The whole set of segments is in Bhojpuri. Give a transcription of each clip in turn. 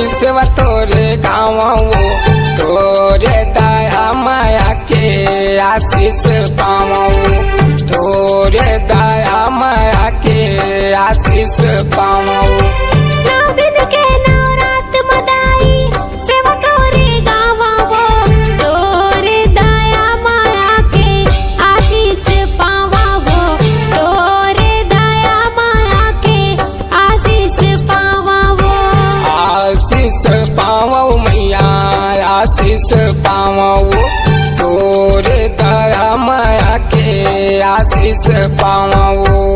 सेवा तोरे गाँव तोरे दया माया के आशीष पावो तोरे दया माया के आशीष पावो। पावो मैया आशीष पावो तोरे दया माया के आशीष पावो।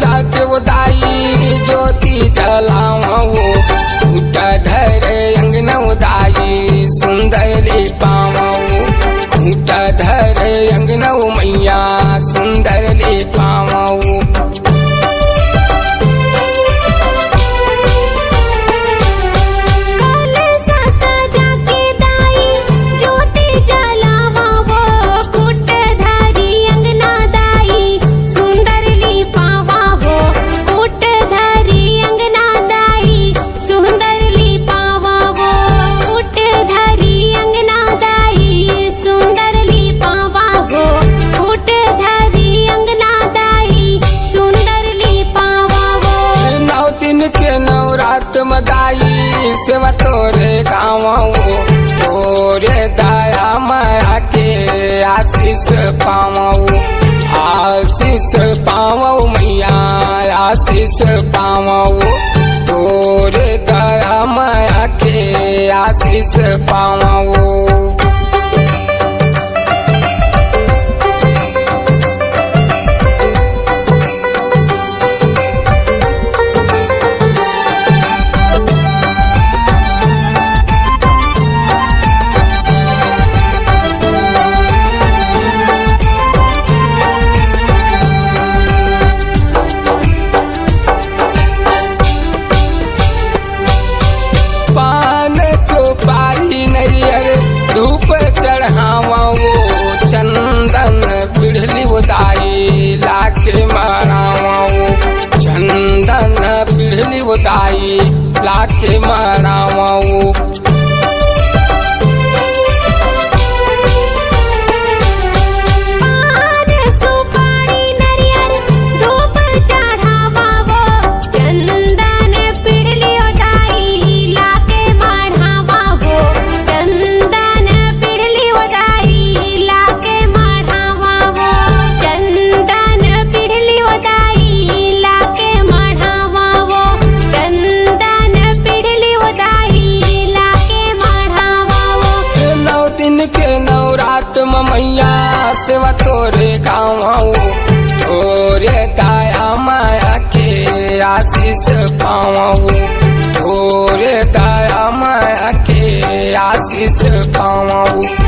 जाके उदाई ज्योति जलाओ कूट धर अंगन उदाई सुंदर पावो कूट धर अंगन मैया सुंदर पावो। मदाई सेवा तोरे गाँव तोरे दया माया के आशीष पावो आशीष पावो मैया आशीष पावो तोरे दया माया के आशीष पावो। धूप चढ़ावो चंदन पिढ़ली उदाई लाके मरावो चंदन पिढ़ली उदाई लाके मरावो। मैया सेवा तोरे गाँव तोरे दया माया के आशीष पावो तोरे दया माया के आशीष पावो।